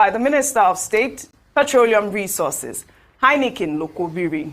by the Minister of State, Petroleum Resources, Heineken Lokobiri,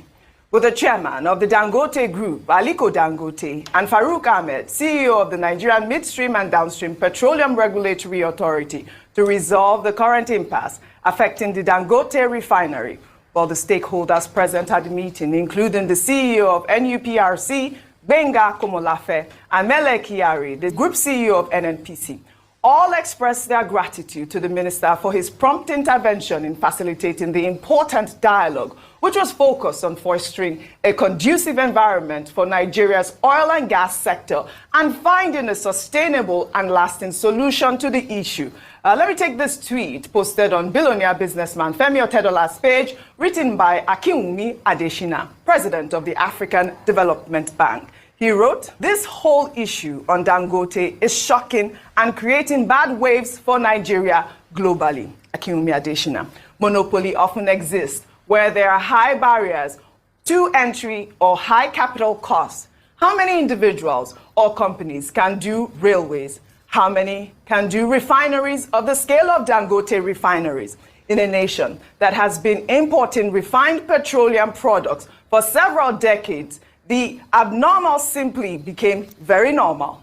with the chairman of the Dangote Group, Aliko Dangote, and Farouk Ahmed, CEO of the Nigerian Midstream and Downstream Petroleum Regulatory Authority, to resolve the current impasse affecting the Dangote Refinery. While the stakeholders present at the meeting, including the CEO of NUPRC, Gbenga Komolafe, and Mele Kyari, the Group CEO of NNPC, all expressed their gratitude to the minister for his prompt intervention in facilitating the important dialogue, which was focused on fostering a conducive environment for Nigeria's oil and gas sector and finding a sustainable and lasting solution to the issue. Let me take this tweet posted on billionaire businessman Femi Otedola's page, written by Akinwumi Adesina, president of the African Development Bank. He wrote, "This whole issue on Dangote is shocking and creating bad waves for Nigeria globally." Akinwumi Adesina. Monopoly often exists where there are high barriers to entry or high capital costs. How many individuals or companies can do railways? How many can do refineries of the scale of Dangote refineries? In a nation that has been importing refined petroleum products for several decades, the abnormal simply became very normal.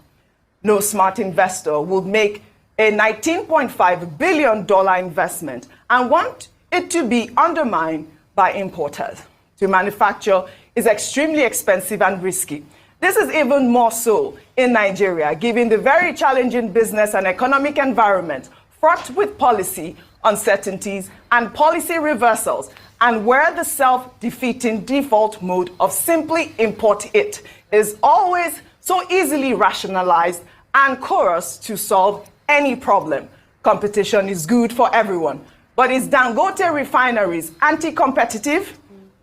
No smart investor would make a $19.5 billion investment and want it to be undermined by importers. To manufacture is extremely expensive and risky. This is even more so in Nigeria, given the very challenging business and economic environment fraught with policy uncertainties and policy reversals, and where the self-defeating default mode of simply import it is always so easily rationalized and coerced to solve any problem. Competition is good for everyone. But is Dangote refineries anti-competitive?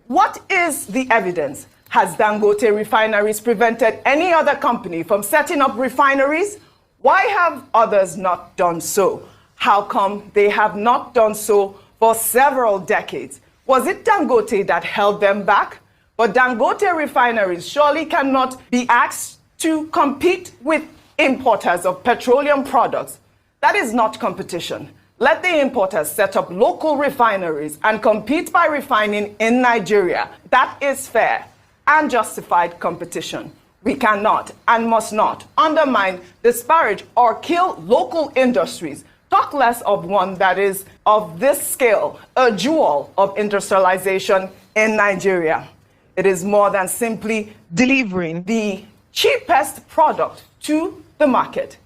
What is the evidence? Has Dangote refineries prevented any other company from setting up refineries? Why have others not done so? How come they have not done so for several decades? Was it Dangote that held them back? But Dangote refineries surely cannot be asked to compete with importers of petroleum products. That is not competition. Let the importers set up local refineries and compete by refining in Nigeria. That is fair and justified competition. We cannot and must not undermine, disparage, or kill local industries. Talk less of one that is of this scale, a jewel of industrialization in Nigeria. It is more than simply delivering the cheapest product to the market.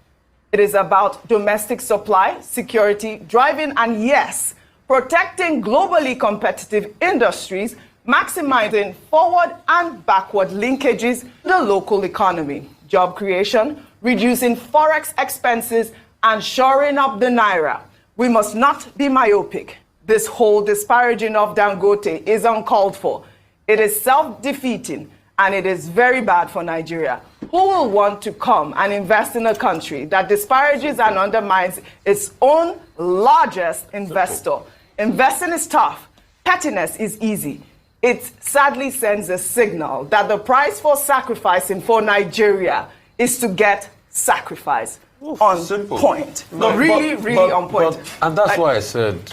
It is about domestic supply, security, driving, and yes, protecting globally competitive industries, maximizing forward and backward linkages to the local economy, job creation, reducing forex expenses, and shoring up the naira. We must not be myopic. This whole disparaging of Dangote is uncalled for. It is self-defeating, and it is very bad for Nigeria. Who will want to come and invest in a country that disparages and undermines its own largest investor? Investing is tough. Pettiness is easy. It sadly sends a signal that the price for sacrificing for Nigeria is to get sacrificed. On simple. Point. No, really on point. And that's why I said,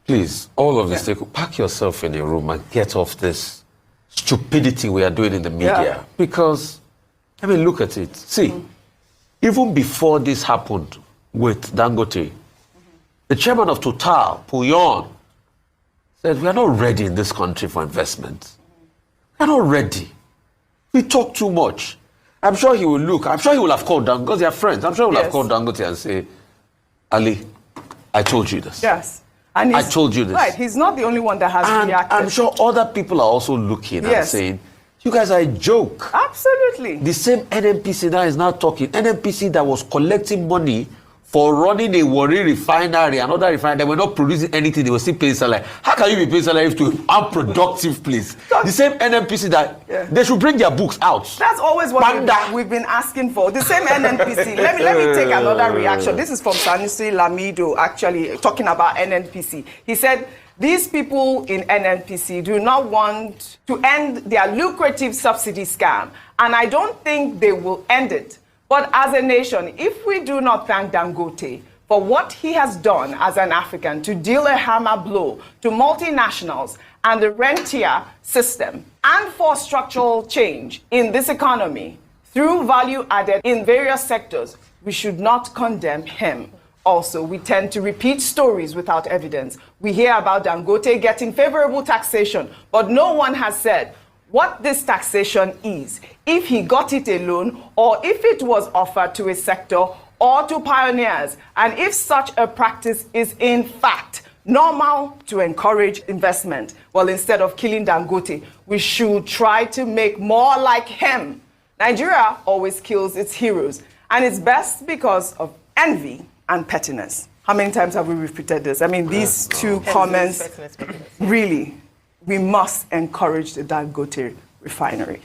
please, all of this, pack yourself in a room and get off this stupidity we are doing in the media. Yeah. Because, I mean, look at it. See, even before this happened with Dangote, the chairman of Total, Pouyon, said, we are not ready in this country for investment. We are not ready. We talk too much. I'm sure he will look. I'm sure he will have called Dangote, because they are friends. I'm sure he will have called Dangote and say, Ali, I told you this. Yes. And I told you this. Right. He's not the only one that has reacted. I'm sure other people are also looking and saying, you guys are a joke. Absolutely. The same NMPC that is now talking. NMPC that was collecting money for running a Warri refinery, another refinery, they were not producing anything, they were still paying salary. How can you be paying salary to an unproductive place? The same NMPC that they should bring their books out. That's always what we've been asking for. The same NNPC. let me take another reaction. This is from Sanusi Lamido, actually talking about NNPC. He said, these people in NNPC do not want to end their lucrative subsidy scam, and I don't think they will end it. But as a nation, if we do not thank Dangote for what he has done as an African to deal a hammer blow to multinationals and the rentier system, and for structural change in this economy through value added in various sectors, we should not condemn him. Also, we tend to repeat stories without evidence. We hear about Dangote getting favorable taxation, but no one has said what this taxation is, if he got it alone, or if it was offered to a sector or to pioneers, and if such a practice is in fact normal to encourage investment. Well, instead of killing Dangote, we should try to make more like him. Nigeria always kills its heroes, and it's best because of envy and pettiness. How many times have we repeated this? I mean, these two comments, really, we must encourage the Dangote refinery.